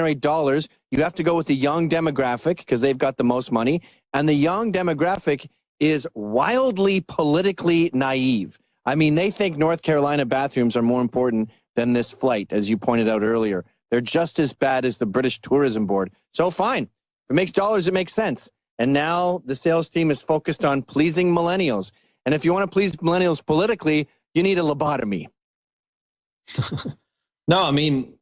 generate dollars, you have to go with the young demographic because they've got the most money. And the young demographic is wildly politically naive. I mean, they think North Carolina bathrooms are more important than this flight, as you pointed out earlier. They're just as bad as the British Tourism Board. So fine. If it makes dollars, it makes sense. And now the sales team is focused on pleasing millennials. And if you want to please millennials politically, you need a lobotomy. No, I mean,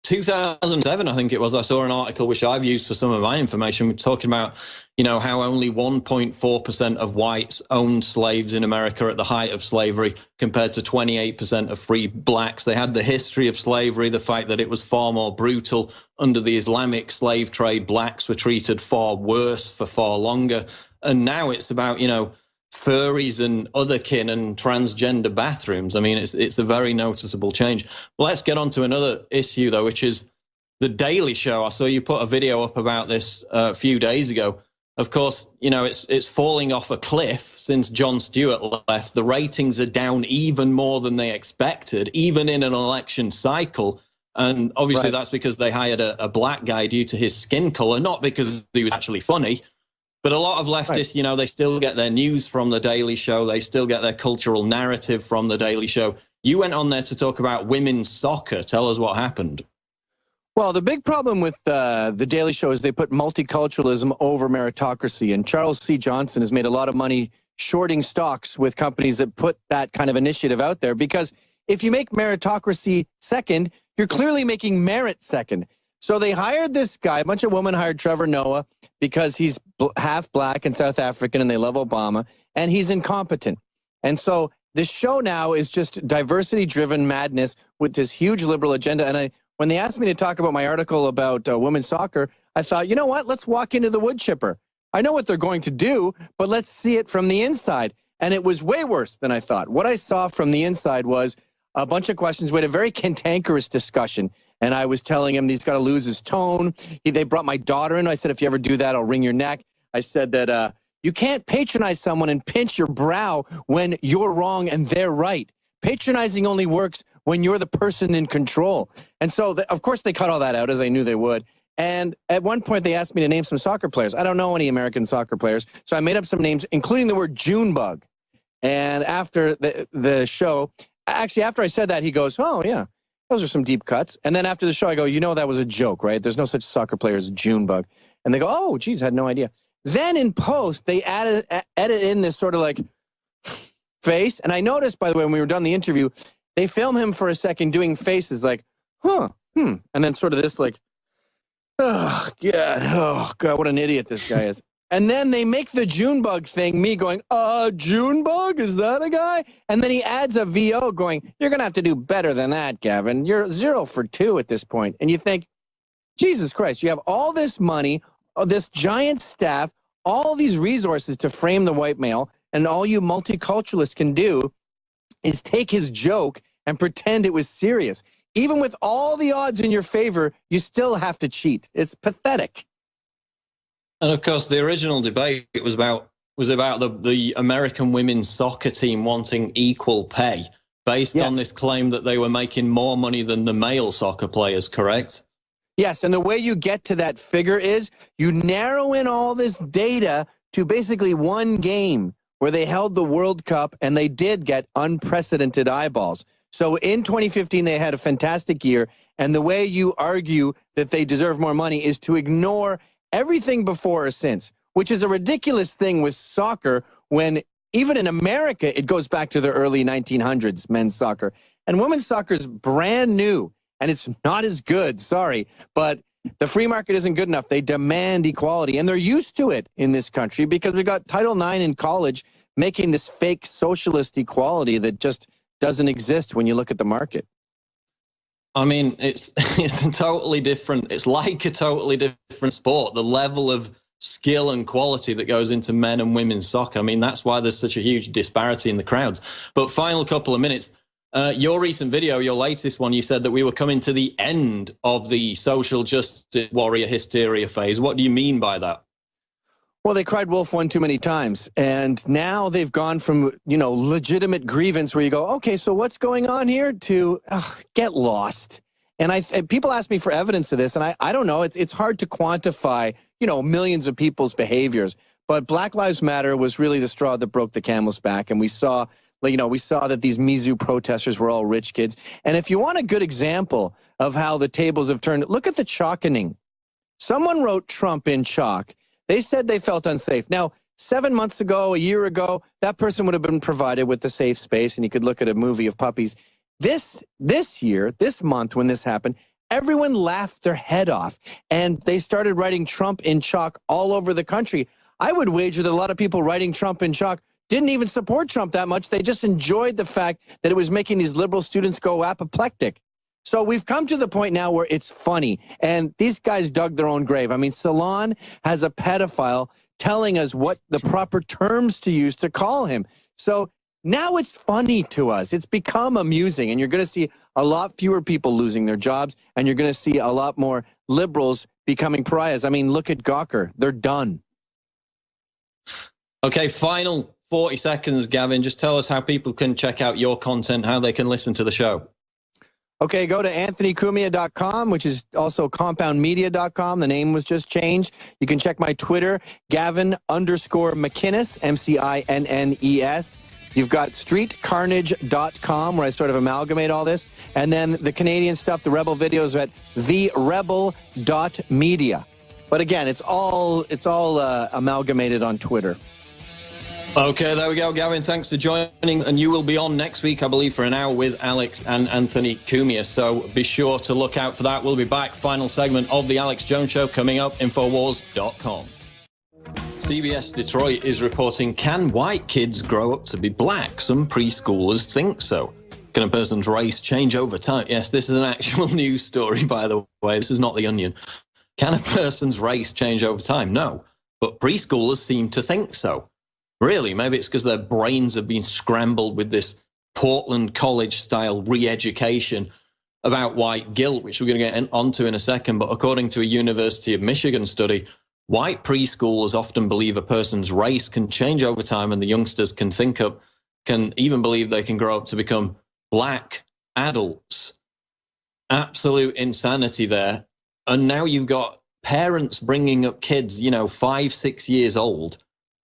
2007, I think it was, I saw an article which I've used for some of my information. We're talking about, how only 1.4% of whites owned slaves in America at the height of slavery compared to 28% of free blacks. They had the history of slavery, the fact that it was far more brutal. Under the Islamic slave trade, blacks were treated far worse for far longer. And now it's about, furries and other kin and transgender bathrooms. I mean, it's a very noticeable change. Well, let's get on to another issue, though, which is The Daily Show. I saw you put a video up about this a few days ago. Of course, it's falling off a cliff since Jon Stewart left. The ratings are down even more than they expected, even in an election cycle. And obviously that's because they hired a black guy due to his skin color, not because he was actually funny. But a lot of leftists, they still get their news from The Daily Show. They still get their cultural narrative from The Daily Show. You went on there to talk about women's soccer. Tell us what happened. Well, the big problem with The Daily Show is they put multiculturalism over meritocracy. And Charles C. Johnson has made a lot of money shorting stocks with companies that put that kind of initiative out there. Because if you make meritocracy second, you're clearly making merit second. So they hired this guy, a bunch of women hired Trevor Noah because he's half black and South African and they love Obama, and he's incompetent. And so this show now is just diversity-driven madness with this huge liberal agenda. And when they asked me to talk about my article about women's soccer, I thought, you know what? Let's walk into the wood chipper. I know what they're going to do, but let's see it from the inside. And it was way worse than I thought. What I saw from the inside was a bunch of questions. We had a very cantankerous discussion. And I was telling him he's got to lose his tone. They brought my daughter in. I said, if you ever do that, I'll wring your neck. I said that you can't patronize someone and pinch your brow when you're wrong and they're right. Patronizing only works when you're the person in control. And so, of course, they cut all that out, as I knew they would. And at one point, they asked me to name some soccer players. I don't know any American soccer players. So I made up some names, including the word Junebug. And after the show, actually, after I said that, he goes, oh, yeah. Those are some deep cuts. And then after the show, I go, that was a joke, right? There's no such soccer player as Junebug. And they go, oh, geez, I had no idea. Then in post, they edit in this sort of like face. And I noticed, by the way, when we were done the interview, they film him for a second doing faces like, and then sort of this like, oh, God, what an idiot this guy is. And then they make the Junebug thing, me going, Junebug? Is that a guy? And then he adds a VO going, you're going to have to do better than that, Gavin. You're 0 for 2 at this point. And you think, Jesus Christ, you have all this money, this giant staff, all these resources to frame the white male, and all you multiculturalists can do is take his joke and pretend it was serious. Even with all the odds in your favor, you still have to cheat. It's pathetic. And of course, the original debate was about the American women's soccer team wanting equal pay based on this claim that they were making more money than the male soccer players, correct? Yes, and the way you get to that figure is you narrow in all this data to basically one game where they held the World Cup and they did get unprecedented eyeballs. So in 2015, they had a fantastic year, and the way you argue that they deserve more money is to ignore everything before or since, which is a ridiculous thing with soccer when even in America, it goes back to the early 1900s, men's soccer. And women's soccer is brand new, and it's not as good, sorry. But the free market isn't good enough. They demand equality, and they're used to it in this country because we got Title IX in college making this fake socialist equality that just doesn't exist when you look at the market. I mean, it's a totally different, it's like a totally different sport. The level of skill and quality that goes into men and women's soccer. I mean, that's why there's such a huge disparity in the crowds. But final couple of minutes, your recent video, your latest one, you said that we were coming to the end of the social justice warrior hysteria phase. What do you mean by that? Well, they cried wolf one too many times, and now they've gone from, legitimate grievance where you go, okay, so what's going on here, to get lost. And people ask me for evidence of this, and I don't know. It's hard to quantify, millions of people's behaviors. But Black Lives Matter was really the straw that broke the camel's back, and we saw that these Mizzou protesters were all rich kids. And if you want a good example of how the tables have turned, look at the chalkening. Someone wrote Trump in chalk. They said they felt unsafe. Now, 7 months ago, a year ago, that person would have been provided with a safe space, and you could look at a movie of puppies. This year, this month, when this happened, everyone laughed their head off, and they started writing Trump in chalk all over the country. I would wager that a lot of people writing Trump in chalk didn't even support Trump that much. They just enjoyed the fact that it was making these liberal students go apoplectic. So we've come to the point now where it's funny, and these guys dug their own grave. I mean, Salon has a pedophile telling us what the proper terms to use to call him. So now it's funny to us. It's become amusing, and you're going to see a lot fewer people losing their jobs, and you're going to see a lot more liberals becoming pariahs. I mean, look at Gawker. They're done. Okay, final 40 seconds, Gavin. Just tell us how people can check out your content, how they can listen to the show. Okay, go to anthonycumia.com, which is also compoundmedia.com. The name was just changed. You can check my Twitter, Gavin_McInnes, McInnes. You've got streetcarnage.com, where I sort of amalgamate all this. And then the Canadian stuff, the Rebel videos at therebel.media. But again, it's all amalgamated on Twitter. Okay, there we go, Gavin. Thanks for joining. And you will be on next week, I believe, for an hour with Alex and Anthony Cumia. So be sure to look out for that. We'll be back. Final segment of The Alex Jones Show coming up, Infowars.com. CBS Detroit is reporting, can white kids grow up to be black? Some preschoolers think so. Can a person's race change over time? Yes, this is an actual news story, by the way. This is not The Onion. Can a person's race change over time? No. But preschoolers seem to think so. Really, maybe it's because their brains have been scrambled with this Portland College-style re-education about white guilt, which we're going to get onto in a second. But according to a University of Michigan study, white preschoolers often believe a person's race can change over time, and the youngsters can even believe they can grow up to become black adults. Absolute insanity there. And now you've got parents bringing up kids, 5, 6 years old,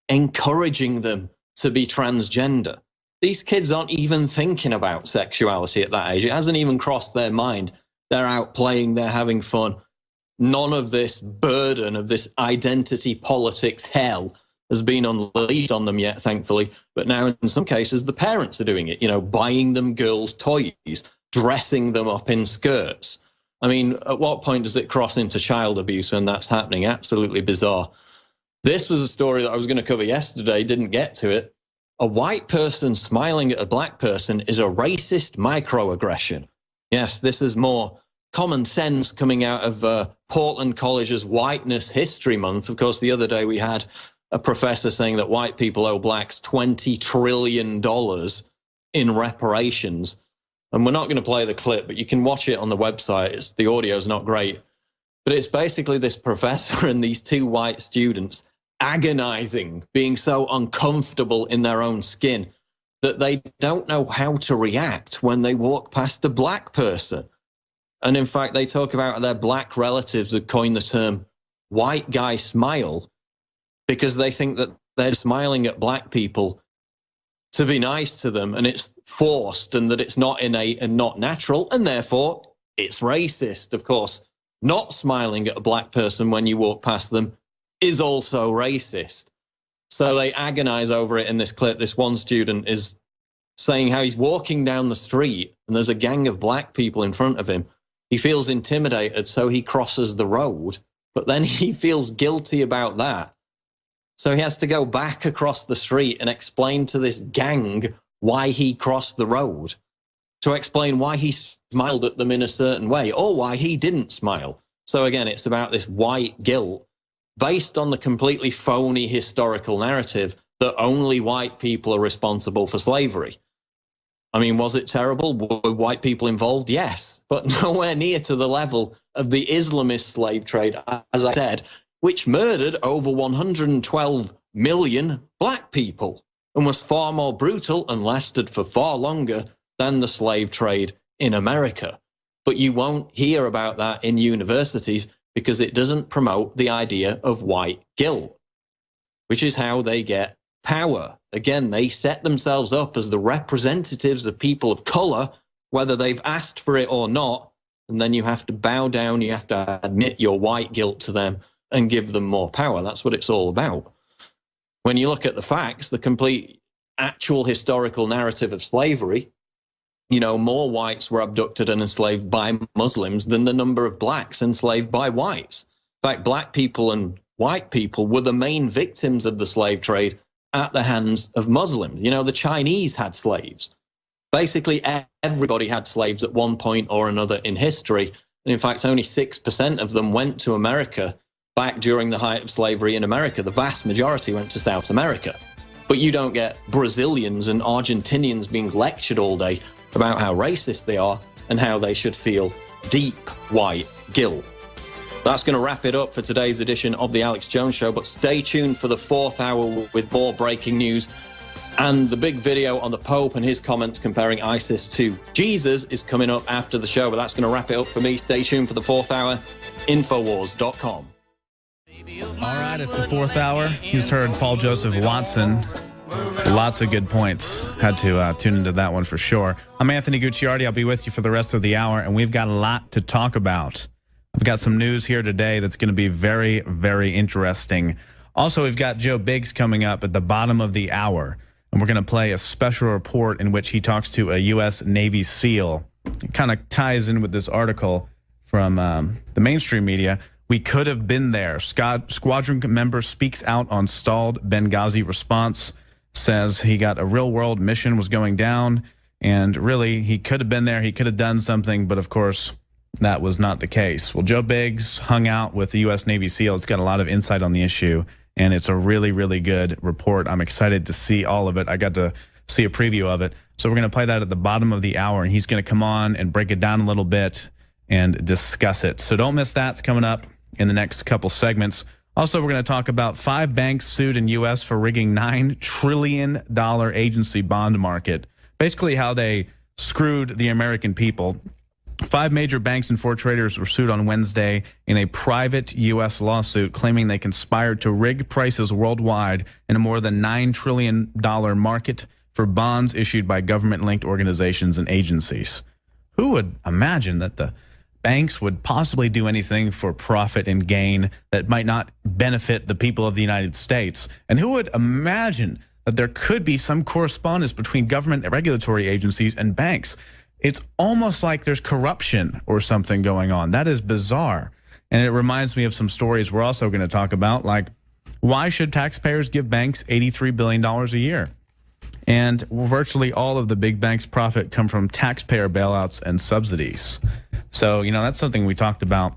encouraging them to be transgender. These kids aren't even thinking about sexuality at that age. It hasn't even crossed their mind. They're out playing, they're having fun. None of this burden of this identity politics hell has been unleashed on them yet, thankfully. But now in some cases, the parents are doing it, buying them girls' toys, dressing them up in skirts. I mean, at what point does it cross into child abuse when that's happening? Absolutely bizarre. This was a story that I was going to cover yesterday, didn't get to it. A white person smiling at a black person is a racist microaggression. Yes, this is more common sense coming out of Portland College's Whiteness History Month. Of course, the other day we had a professor saying that white people owe blacks $20 trillion in reparations. And we're not going to play the clip, but you can watch it on the website. The audio is not great. But it's basically this professor and these two white students agonizing, being so uncomfortable in their own skin that they don't know how to react when they walk past a black person. And in fact, they talk about their black relatives that coined the term white guy smile because they think that they're smiling at black people to be nice to them, and it's forced, and that it's not innate and not natural, and therefore it's racist. Of course, not smiling at a black person when you walk past them is also racist. So they agonize over it in this clip. This one student is saying how he's walking down the street and there's a gang of black people in front of him. He feels intimidated, so he crosses the road, but then he feels guilty about that. So he has to go back across the street and explain to this gang why he crossed the road, to explain why he smiled at them in a certain way or why he didn't smile. So again, it's about this white guilt based on the completely phony historical narrative that only white people are responsible for slavery. I mean, was it terrible? Were white people involved? Yes, but nowhere near to the level of the Islamist slave trade, as I said, which murdered over 112 million black people and was far more brutal and lasted for far longer than the slave trade in America. But you won't hear about that in universities because it doesn't promote the idea of white guilt, which is how they get power. Again, they set themselves up as the representatives of people of color, whether they've asked for it or not. And then you have to bow down, you have to admit your white guilt to them and give them more power. That's what it's all about. When you look at the facts, the complete actual historical narrative of slavery, you know, more whites were abducted and enslaved by Muslims than the number of blacks enslaved by whites. In fact, black people and white people were the main victims of the slave trade at the hands of Muslims. You know, the Chinese had slaves. Basically, everybody had slaves at one point or another in history. And in fact, only 6% of them went to America back during the height of slavery in America. The vast majority went to South America. But you don't get Brazilians and Argentinians being lectured all day about how racist they are and how they should feel deep white guilt. That's going to wrap it up for today's edition of The Alex Jones Show, but stay tuned for the 4th hour with more breaking news. And the big video on the Pope and his comments comparing ISIS to Jesus is coming up after the show, but that's going to wrap it up for me. Stay tuned for the 4th hour, Infowars.com. All right, it's the 4th hour. You just heard Paul Joseph Watson. Lots of good points. Had to tune into that one for sure. I'm Anthony Gucciardi. I'll be with you for the rest of the hour, and we've got a lot to talk about. I've got some news here today that's going to be very, very interesting. Also, we've got Joe Biggs coming up at the bottom of the hour, and we're going to play a special report in which he talks to a U.S. Navy SEAL. It kind of ties in with this article from the mainstream media. We could have been there. Squadron member speaks out on stalled Benghazi response. Says he got a real-world mission was going down, and really, he could have been there, he could have done something, but of course, that was not the case. Well, Joe Biggs hung out with the U.S. Navy SEAL. It's got a lot of insight on the issue, and it's a really, really good report. I'm excited to see all of it. I got to see a preview of it, so we're going to play that at the bottom of the hour, and he's going to come on and break it down a little bit and discuss it. So don't miss that. It's coming up in the next couple segments. Also, we're going to talk about 5 banks sued in U.S. for rigging $9 trillion agency bond market. Basically how they screwed the American people. 5 major banks and 4 traders were sued on Wednesday in a private U.S. lawsuit claiming they conspired to rig prices worldwide in a more than $9 trillion market for bonds issued by government-linked organizations and agencies. Who would imagine that the banks would possibly do anything for profit and gain that might not benefit the people of the United States? And who would imagine that there could be some correspondence between government regulatory agencies and banks? It's almost like there's corruption or something going on. That is bizarre. And it reminds me of some stories we're also going to talk about, like why should taxpayers give banks $83 billion a year? And virtually all of the big banks' profit come from taxpayer bailouts and subsidies. So, you know, that's something we talked about.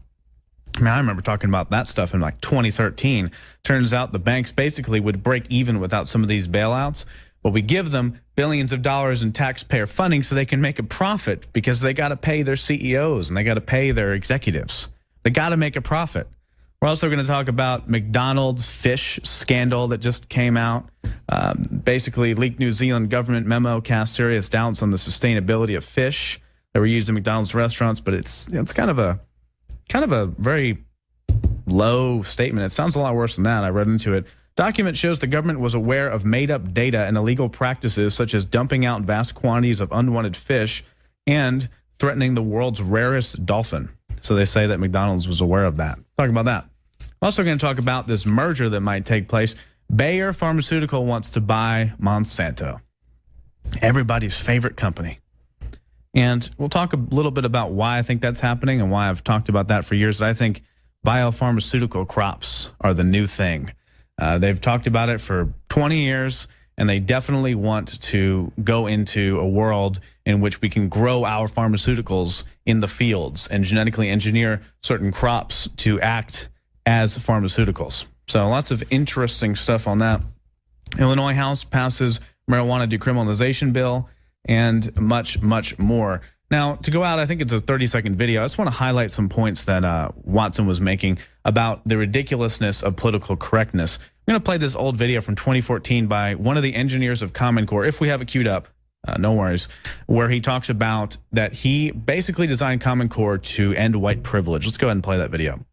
I mean, I remember talking about that stuff in like 2013. Turns out the banks basically would break even without some of these bailouts. But we give them billions of dollars in taxpayer funding so they can make a profit because they got to pay their CEOs and they got to pay their executives. They got to make a profit. We're also going to talk about McDonald's fish scandal that just came out. Basically, leaked New Zealand government memo cast serious doubts on the sustainability of fish that were used in McDonald's restaurants, but it's kind of a very low statement. It sounds a lot worse than that. I read into it. Document shows the government was aware of made-up data and illegal practices such as dumping out vast quantities of unwanted fish and threatening the world's rarest dolphin. So they say that McDonald's was aware of that. Talk about that. Also going to talk about this merger that might take place. Bayer Pharmaceutical wants to buy Monsanto, everybody's favorite company. And we'll talk a little bit about why I think that's happening and why I've talked about that for years. I think biopharmaceutical crops are the new thing. They've talked about it for 20 years, and they definitely want to go into a world in which we can grow our pharmaceuticals in the fields and genetically engineer certain crops to act as pharmaceuticals. So lots of interesting stuff on that. Illinois House passes marijuana decriminalization bill and much, much more. Now, to go out, I think it's a 30-second video. I just want to highlight some points that Watson was making about the ridiculousness of political correctness. I'm going to play this old video from 2014 by one of the engineers of Common Core, if we have it queued up. no worries, where he talks about that he basically designed Common Core to end white privilege. Let's go ahead and play that video.